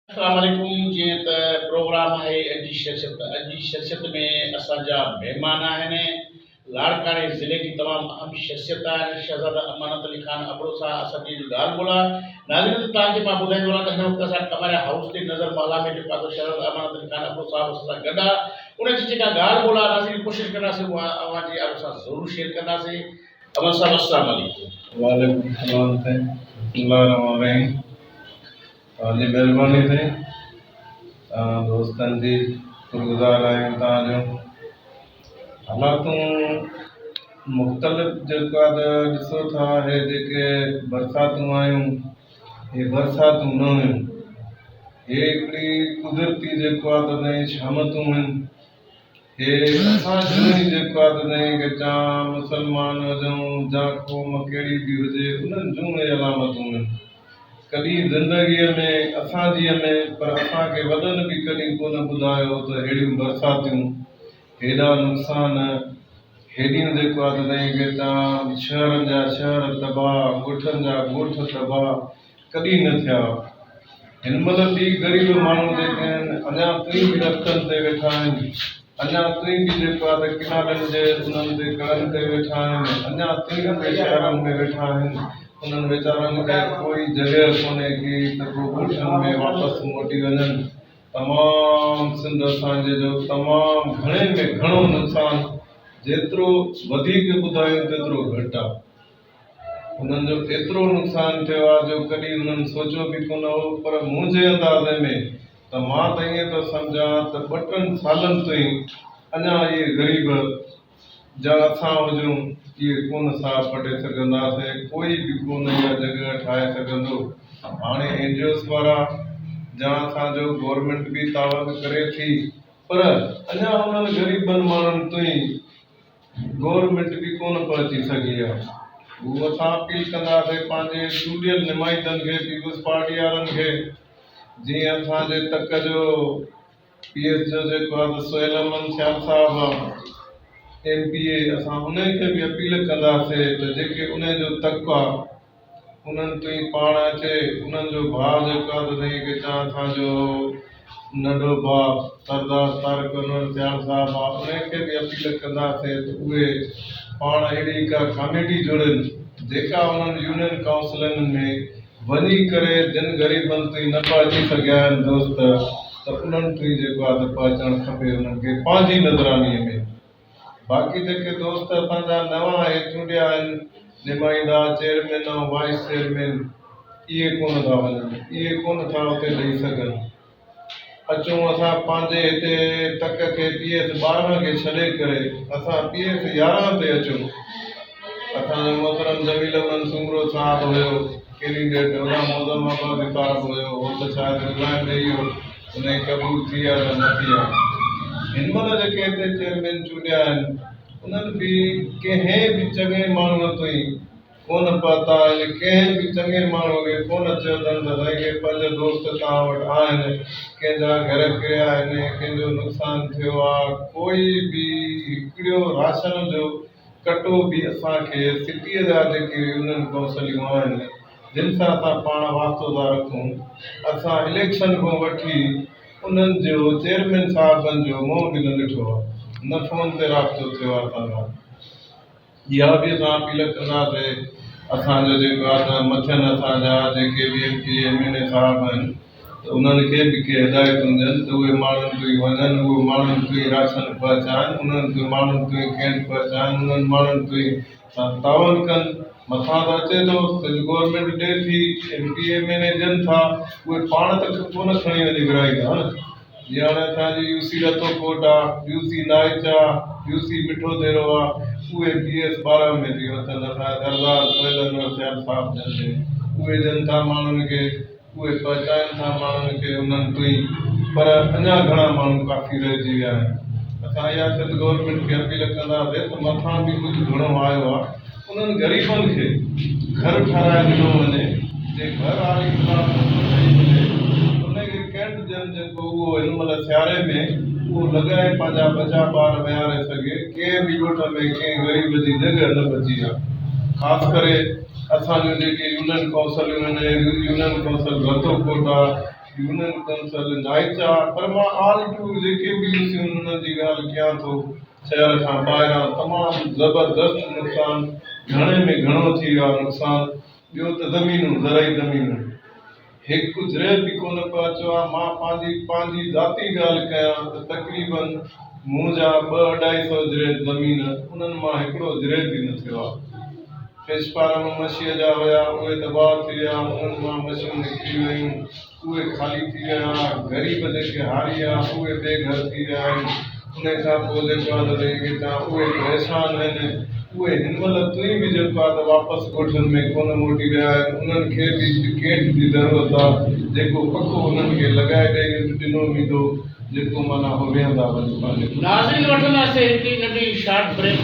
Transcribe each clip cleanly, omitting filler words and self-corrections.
अस्सलामुअलैकुम। जी त प्रोग्राम है अॼु जी शख़्सियत में असांजा महिमान आहिनि। लाड़काने ज़िले की तमाम अहम शख़्सियत आहिनि। शहज़ादा अमानत अली खान अबड़ो साहब असांजी ॻाल्हि ॿोला नाज़रीन तव्हांखे मां ॿुधाईंदो रहां त हिन वक़्तु असां कमरे हाउस ते नज़र महला में जेको आहे शहज़ादा अमानत अली खान अबड़ो साहब असां सां गॾु आहे। उन जी जेका ॻाल्हि ॿोला नाज़रीन कोशिशि कंदासीं उहा अव्हांजी आरो सां ज़रूरु शेयर कंदासीं। अमन साहब अस्सलाम वालेकुम। वालेकुम सलाम साईं। बिस्मिल्लाह रहमान रहीम। तव्हांजी महिरबानी साईं। तव्हां दोस्तनि जी शुक्रगुज़ार आहियूं तव्हांजो। हालातूं मुख़्तलिफ़ जेको आहे त ॾिसो था हे जेके बरसातूं आहियूं हे बरसातूं न हुयूं। हे हिकिड़ी कुदरती जेको आहे त नई शामतूं आहिनि। हे असां जूं जेको आहे त नई के जा मुसलमान हुजूं जा क़ौम कहिड़ी बि हुजे उन्हनि जूं हे अलामतूं आहिनि। कॾहिं ज़िंदगीअ में असांजीअ में पर असांखे वॾनि बि कॾहिं कोन ॿुधायो त अहिड़ियूं बरसातियूं हेॾा नुक़सान हेॾियूं जेको आहे त नई के तव्हां शहरनि जा शहर तबाह ॻोठनि जा ॻोठ तबाह कॾहिं न थिया। हिन महिल बि ग़रीब माण्हू जेके आहिनि अञा ताईं बि रस्तनि ते वेठा आहिनि। अञा ताईं बि जेको आहे त किनारनि जे उन्हनि ते कड़नि ते वेठा आहिनि। अञा ताईं बि शहरनि में वेठा आहिनि। उन्हनि वीचारनि खे कोई जॻह कोन्हे कि त को ॻोठनि में वापसि मोटी वञनि। तमामु सिंध असांजे जो तमामु घणे में घणो नुक़सानु जेतिरो वधीक ॿुधायूं तेतिरो घटि आहे। उन्हनि जो एतिरो नुक़सानु थियो आहे जो कॾहिं उन्हनि सोचियो बि कोन हो। पर मुंहिंजे अंदाज़े में त मां त ईअं थो सम्झां त 2-3 सालनि ताईं अञा इहे ग़रीब जा असां हुजूं इहे कोन साह पटे सघंदासीं। कोई बि कोन इहा जॻह ठाहे सघंदो। हाणे एनजीओस वारा जा असांजो गवर्नमेंट बि तावत करे थी पर अञा उन्हनि ग़रीबनि माण्हुनि ताईं गवर्नमेंट बि कोन पहुची सघी आहे। उहो असां अपील कंदासीं पंहिंजे चूंडियल नुमाइंदनि खे पीपुल्स पार्टी वारनि खे। जीअं असांजे तक जो PS जो जेको आहे त सोहेल अमन शाह साहब आहे MPA असां उनखे बि अपील कंदासीं त जेके उन जो तक आहे उन्हनि ताईं पाण अचे। उन्हनि जो भाउ जेको आहे त साईं के चवां असांजो नंढो भाउ सरदार तारक अनवर सियाल साहब आहे उनखे बि अपील कंदासीं त उहे पाण अहिड़ी का कमेटी जोड़नि जेका उन्हनि यूनियन काउंसिलनि में वञी करे जिन ग़रीबनि ताईं न पहुची सघिया आहिनि दोस्त त उन्हनि ताईं जेको आहे त पहुचणु खपे उन्हनि खे पंहिंजी नज़रानीअ में। बाक़ी जेके दोस्त असांजा नवां हे चूंडिया आहिनि नुमाइंदा चेयरमैन ऐं वाइस चेयरमैन इहे कोन था वञनि। इहे कोन था उते ॾेई सघनि। अचूं असां पंहिंजे हिते तक खे PS 12 खे छॾे करे असां PS 11 ते अचूं। असांजो मोहतरम जमील अमन सुमरो साहब हुयो कैंडिडेट हुन मोहम्मद साहब हुयो हो त शायदि रिज़ाइन ॾेई वियो उन जी क़बूल थी आहे या न थी आहे। हिन महिल जेके हिते चेयरमैन चूंडिया आहिनि उन्हनि बि कंहिं बि चङे माण्हूअ ताईं कोन पहुता आहिनि। कंहिं बि चङे माण्हूअ खे कोन चयो अथनि त साईं के 5 दोस्त तव्हां वटि आहिनि कंहिंजा घर किरिया आहिनि कंहिंजो नुक़सानु थियो आहे। कोई बि हिकिड़ो राशन जो कटो बि असांखे सिटीअ जा जेके यूनियन काउंसिलियूं आहिनि जिन सां असां पाण वास्तो था रखूं असां इलेक्शन खां वठी उन्हनि जो चेयरमैन साहबनि जो मुंहुं बि न ॾिठो आहे न फ़ोन ते राब्तो थियो आहे असां सां। इहा बि असां अपील कंदासीं असांजो जेको आहे त मथियनि असांजा जेके बि MP MLA साहब आहिनि त उन्हनि खे बि के हिदायतूं ॾियनि त उहे माण्हुनि ताईं वञनि उहे माण्हुनि ताईं राशन पहुचाइनि उन्हनि ताईं माण्हुनि ताईं कैंप पहुचाइनि उन्हनि माण्हुनि ताईं तावन कनि। मथां त अचे थो गवर्नमेंट ॾिए थी MP MLA ॾियनि था उहे पाण त कोन खणी वञी घुराईंदा न। जीअं हाणे असांजी UC रतोकोट आहे UC नाइच आहे UC मिठो देरो आहे उहे PS 12 में थी वठनि। असांजा सरदार सोहेल अनवर सियाल साहब जन उहे ॾियनि था माण्हुनि खे उहे पहुचाइनि था माण्हुनि खे उन्हनि ताईं। पर अञा घणा माण्हू काफ़ी रहिजी विया आहिनि। असां इहा सिंध गवर्नमेंट खे अपील कंदासीं त मथां बि कुझु घणो आयो आहे उन्हनि ग़रीबनि खे घर ठाराए ॾिनो वञे। जे घर आली उनखे कैंट ॾियनि जेको उहो हिन महिल सियारे में उहो लॻाए पंहिंजा बचा ॿार विहारे सघे। कंहिं बि ॻोठ में कंहिं ग़रीब जी जॻह न बची आहे। ख़ासि करे असांजो जेके यूनियन काउंसिलियूं आहिनि यूनियन काउंसिल रतोकोट आहे यूनियन काउंसिल नाइचा पर मां ऑल टू जेके भी यूसी उन्हनि जी ॻाल्हि कयां थो शहर खां ॿाहिरां तमामु ज़बरदस्त नुक़सान घणे में घणो थी वियो आहे नुक़सान। ॿियो त ज़मीनूं ज़रई ज़मीनूं हिकु ज़रे बि कोन पियो अचो आहे। मां पंहिंजी ज़ाती ॻाल्हि कयां त तक़रीबन मुंहिंजा 200-250 ज़रे ज़मीन उन्हनि मां हिकिड़ो ज़रे बि न थियो आहे। फिश फार्म मछीअ जा हुया उहे तबाह थी विया, उन्हनि मां मछियूं निकिरी वियूं, उहे ख़ाली थी विया। ग़रीब जेके हारी आहे उहे बेघर थी विया आहिनि। उन खां पोइ जेको आहे त जेके तव्हां उहे परेशान आहिनि उहे हिन महिल तुई बि जेको आहे त वापसि ॻोठनि में कोन मोटी विया आहिनि। उन्हनि खे बि टिकेट जी ज़रूरत आहे जेको पको उन्हनि खे लॻाए ॾिनो वेंदो जेको माना उहो वेहंदा वञनि पंहिंजे। नाज़रीन वठंदासीं हिकिड़ी नंढी शॉर्ट ब्रेक।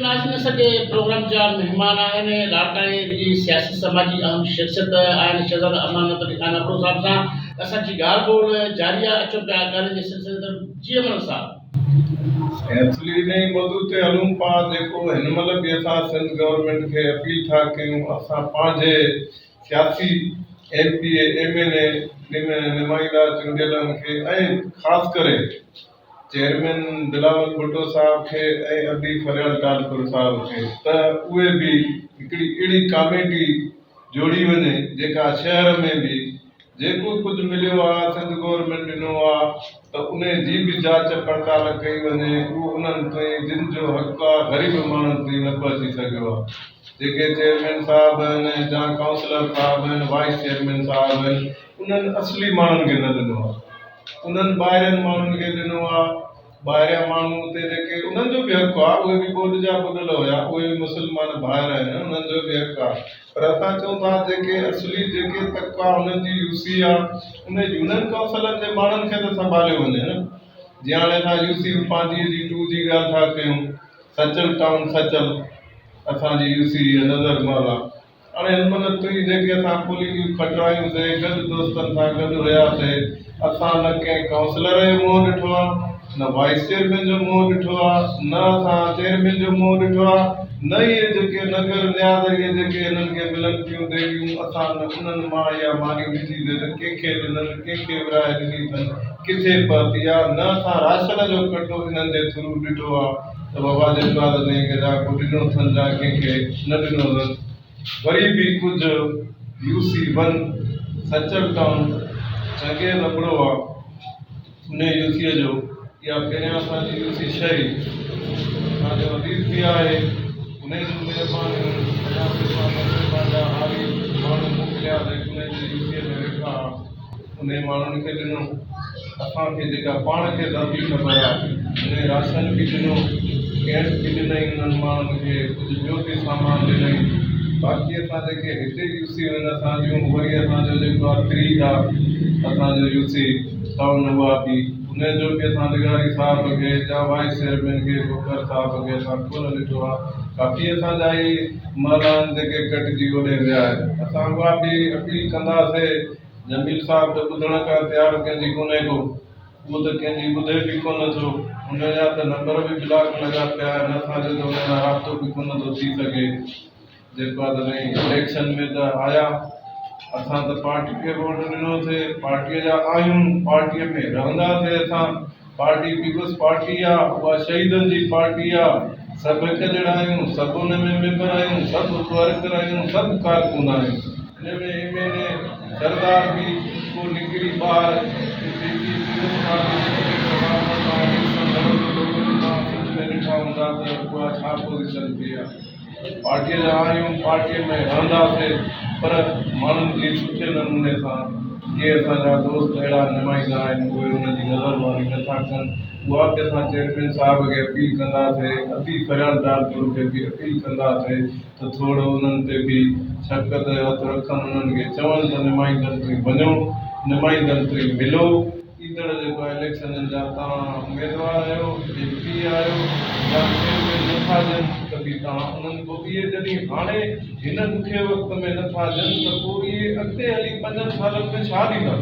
नाज़रीन असांजे प्रोग्राम जा महिमान आहिनि लाड़काणे जी सियासी समाजी अहम शख़्सियत आहिनि शहज़ादा अमानत अली खान अबड़ो साहब सां असांजी ॻाल्हि ॿोल जारी आहे। अचो पिया ॻाल्हि जे सिलसिले में जी अमन साहब एक्चुअली नई मौजूद ते हलूं पा जेको हिन महिल बि असां सिंध गवर्नमेंट खे अपील था कयूं असां पंहिंजे सियासी MP MLA नुमाइंदा चूंडियलनि खे ऐं ख़ासि करे चेयरमैन बिलावल भुट्टो साहब खे ऐं अदी फरियाल टालपुर साहब खे त उहे बि हिकिड़ी अहिड़ी कमेटी जोड़ी वञे जेका शहर में बि जेको कुझु मिलियो आहे सिंध गवर्नमेंट ॾिनो आहे त उन जी बि जांच पड़ताल कई वञे। उहो उन्हनि ताईं जिन जो हक़ आहे ग़रीब माण्हुनि ताईं न पहुची सघियो आहे। जेके चेयरमैन साहब आहिनि या काउंसलर साहब आहिनि वाइस चेयरमैन साहब आहिनि उन्हनि असली माण्हुनि खे न ॾिनो आहे, उन्हनि ॿाहिरियनि माण्हुनि खे ॾिनो आहे। ॿाहिरियां माण्हू उते जेके उन्हनि जो बि हक़ु आहे उहे बि ॿोॾ जा ॿुॾल हुया उहे बि मुस्लमान भाइर आहिनि उन्हनि जो बि हक़ु आहे। पर असां चऊं था जेके असली जेके तक आहे उन्हनि जी UC आहे उन यूनियन काउंसिलनि जे माण्हुनि खे त संभालियो वञे न। जीअं हाणे असां UC पंहिंजी जी 2 जी ॻाल्हि था कयूं सचल टाउन सचल असांजी UC नज़र महल आहे। हाणे हिन महिल तुई जेके असां पुलियूं खटरायूंसीं गॾु दोस्तनि सां गॾु हुयासीं असां न कंहिं काउंसलर जो मुंहुं ॾिठो आहे न वाइस चेयरमैन जो मुंहुं ॾिठो आहे न असां चेयरमैन जो मुंहुं ॾिठो आहे न इहे जेके नगर न्याज़रीअ जेके हिननि खे मिलनि थियूं देवियूं असां न उन्हनि मां इहा मानियूं ॾिठीसीं त कंहिंखे ॾिननि कंहिंखे विराए ॾिनी अथनि किथे पहुती आहे न असां राशन जो कटो हिननि जे थ्रू ॾिठो आहे त बाबा जेको आहे त कंहिंखे को ॾिनो अथनि या कंहिंखे न ॾिनो अथनि। वरी बि कुझु UC 1 सचल टाउन चङे लॻड़ो आहे उन UC जो या पहिरियां असांजी UC 6 असांजो अदीब बि आहे उन जूं महिरबानियूं पंहिंजा हाली माण्हू मोकिलियासीं उन जी UC में वेठा उन माण्हुनि खे ॾिनो। असांखे जेका पाण खे ज़ाती ख़बर आहे उन राशन बि ॾिनो कैंप बि ॾिनई उन्हनि माण्हुनि खे कुझु ॿियो बि सामान ॾिनई। बाक़ी असां जेके हिते UC आहिनि असांजूं वरी असांजो जेको आहे 3 आहे असांजो UC टाउन उहा बि उन जो बि असां निगारी साहब खे या वाइस चेयरमैन खे बुकर साहब खे असां कोन ॾिठो आहे। काफ़ी असांजा ई महलान जेके कटिजी होॾे विया आहिनि असां उहा बि अपील कंदासीं। जमील साहब त ॿुधण खां तयारु कंहिंजी कोन्हे को उहो त कंहिंजी ॿुधे बि कोन थो उनजा त नंबर बि ब्लॉक लॻा पिया आहिनि असांजो त उन सां राब्तो बि कोन थो थी सघे। जेको आहे त भई इलेक्शन में त आया असां त पार्टी खे वोट ॾिनोसीं पार्टीअ जा आहियूं पार्टीअ में रहंदासीं असां पार्टी पीपल्स पार्टी आहे उहा शहीदनि जी पार्टी आहे सभु हिकु जहिड़ा आहियूं सभु उन में मेंबर आहियूं सभु वर्कर आहियूं सभु कारकुन आहियूं। हिन में MLA सरदार बि को निकिरी ॿार ॾिठा हूंदा त उहा छा पोज़ीशन थी आहे। पार्टीअ जा आहियूं पार्टीअ में रहंदासीं पर माण्हुनि जी सुठे नमूने सां के असांजा दोस्त अहिड़ा नुमाइंदा आहिनि उहे उनजी नज़रमानी नथा कनि। उहा बि असां चेयरमैन साहब खे अपील कंदासीं अदी फरियाल टालपुर खे बि अपील कंदासीं त थोरो उन्हनि ते बि शफ़क़त जो हथु रखनि उन्हनि खे चवनि त नुमाइंदनि ताईं वञो नुमाइंदनि ताईं मिलो। ईंदड़ जेको आहे इलेक्शननि जा तव्हां उमेदवार आहियो MP आहियो या चेयरमैन नथा ॾियनि त बि तव्हां उन्हनि पोइ इहे जॾहिं हाणे हिन ॾुखे वक़्त में नथा ॾियनि त पोइ इहे अॻिते हली 5 सालनि में छा ॾींदा।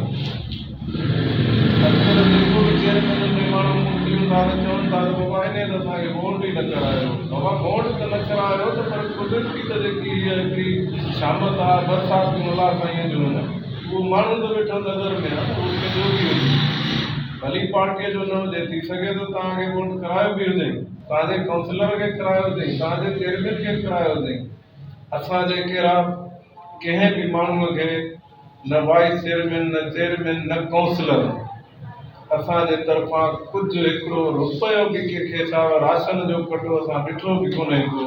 अॼुकल्ह जेको बि चेयरमैन में माण्हू मोकिलियूं था त चवनि था त बाबा इन त असांखे वोट ई न करायो। बाबा वोट त न करायो त पर कुदरती त जेकी इहा हिकिड़ी शामत आहे बरसाति जूं अलाह साईं जो न उहो माण्हू त वेठो नज़र में आहे उहो कंहिंजो बि हुजे भली पार्टीअ जो न हुजे थी सघे थो तव्हांखे वोट करायो बि हुजे तव्हांजे काउंसलर खे करायो हुजे तव्हांजे चेयरमैन खे करायो हुजे। असां जेके कंहिं बि माण्हूअ खे न वाइस चेयरमैन न चेयरमैन न काउंसलर असांजे तरफ़ां कुझु हिकिड़ो रुपयो बि कंहिंखे छा राशन जो कटो असां ॾिठो बि कोन्हे को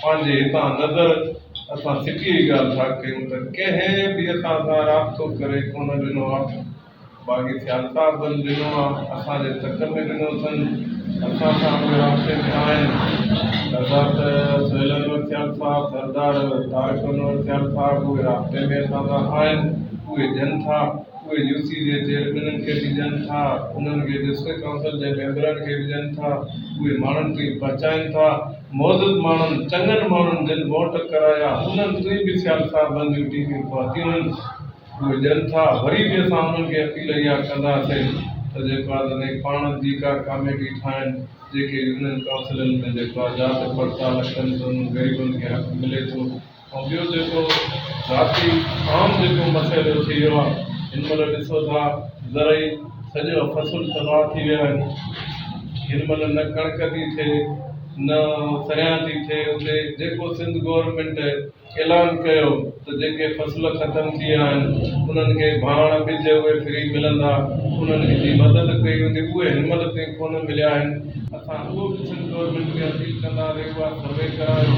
पंहिंजे हितां नज़र असां सिटी जी ॻाल्हि छा कयूं त कंहिं बि असां सां राब्तो करे कोन ॾिनो आहे। बाक़ी सियाल साहिबनि ॾिनो आहे असांजे तक में ॾिनो अथनि असां सां उहे राब्ते में आहिनि हज़रत सुहेल अनवर सियाल साहिब सरदार तारिक अनवर सियाल साहिब उहे राब्ते में असां सां आहिनि उहे ॾियनि था उहे यूसी जे चेयरमैननि खे बि ॾियनि था उन्हनि खे डिस्ट्रिक्ट काउंसिल जे मेंबरनि खे बि ॾियनि था उहे माण्हुनि खे पहुचाइनि था मौजूदु माण्हुनि चङनि माण्हुनि जिन वोट कराया उन्हनि ते बि सियाल साहिबनि जूं टीमियूं पहुतियूं आहिनि उहे ॾियनि था। वरी बि असां उन्हनि खे अपील इहा कंदासीं त जेको आहे पाण जी का कमेटी ठाहिनि जेके यूनियन काउंसिलनि में जेको आहे जांच पड़ताल कनि त उन्हनि ग़रीबनि खे हक़ मिले थो। ऐं ॿियो जेको ज़ाती आम जेको मसइलो थी वियो आहे हिन महिल ॾिसो था ज़रई सॼो फ़सुल तबाह थी विया आहिनि हिन महिल न कणक थी थिए न सरियां थी थिए उते जेको सिंध गवर्नमेंट ऐलान कयो त जेके फ़सुल ख़तमु थी विया आहिनि उन्हनि खे भाण ॿिज उहे फ्री मिलंदा उन्हनि जी मदद कई हूंदी उहे हिन महिल ताईं कोन मिलिया आहिनि। असां उहो बि सिंध गवर्नमेंट खे अपील कंदासीं उहा सर्वे करायो।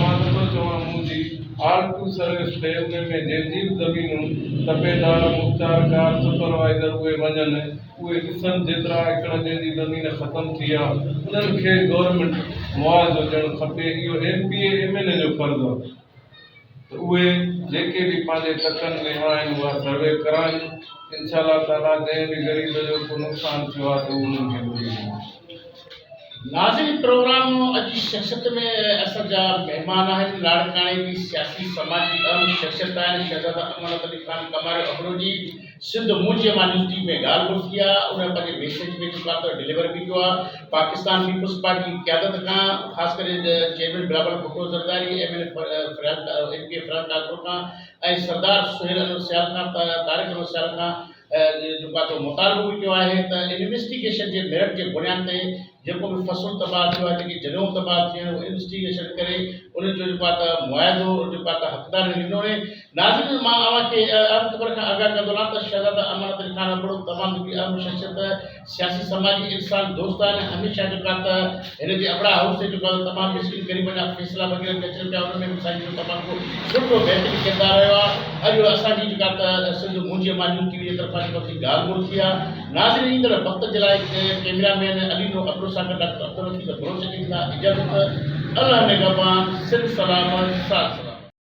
मां नथो चवां मुंहिंजी आर2 सर्विस थिए उन में जंहिंजी बि ज़मीनूं तपेदार मुख़्तियारकार सुपरवाइज़र उहे वञनि उहे ॾिसनि जेतिरा एकड़ जंहिंजी ज़मीन ख़तमु थी आहे उन्हनि खे गवर्नमेंट मुआवज़ो ॾियणु खपे। इहो MPA MLA जो फ़र्ज़ु आहे त उहे जेके बि पंहिंजे तकनि में आहिनि उहा सर्वे कराइनि इंशाअल्लाह ताला जंहिं बि ग़रीब जो को नुक़सानु थियो आहे त उन्हनि खे ॿुधाईंदा। नाज़रीन प्रोग्राम अॼु शख़्सियत में असांजा महिमान आहिनि लाड़काणे जी सियासी समाजी अहम शख़्सियत आहिनि शहज़ादा अमानत अली ख़ान कमार अबरोजी सिंध मूजिमा न्यूज़ टीवी में ॻाल्हि ॿोल थी आहे उन पंहिंजे मैसेज में जेको आहे डिलीवर बि कयो आहे पाकिस्तान पीपुल्स पार्टी जी क़यादत खां ख़ासि करे chairman Bilawal Bhutto Zardari MLA MPA Farhan Thakur खां ऐं सरदार सुहेल अनवर सियाल खां तारिक अनवर सियाल खां जेको आहे मुतालबो बि कयो आहे त इन्वेस्टिगेशन जे मेरिट जे बुनियाद ते जेको बि फ़सुल तबाह थियो आहे जेकी जॻहियूं तबाह थियूं आहिनि उहो इन्वेस्टिगेशन करे उन जो जेको आहे त मुआवज़ो जेको आहे त हक़दार ॾिनो वञे। नाज़रीन मां अव्हांखे अहम ख़बर खां आगाह कंदो रहां त शहज़ादा अमानत अली ख़ान अबड़ो तमामु हिकिड़ी अहम शख़्सियत सियासी समाजी इंसान दोस्त आहिनि हमेशह जेको आहे त हिन जे अबड़ा हाउस ते जेको आहे तमामु मिस्किन ग़रीबनि जा फ़ैसिला वग़ैरह बि अचनि पिया उन में बि साईं जो तमामु सुठो बहितरीनु किरदारु रहियो आहे। अॼु असांजी जेका त सिंध मूजिमा न्यूज़ टीवी जे तरफ़ां जेको ॻाल्हि ॿोल थी आहे। नाज़रीन ईंदड़ वक़्त जे लाइ कैमरामैन अलीनो अबड़ो सां गॾु डॉक्टर अब्दुल लतीफ़ भरोसे ॾींदा इजाज़त अल्लाह निगहबान सिंध सलामत साथ सलामत।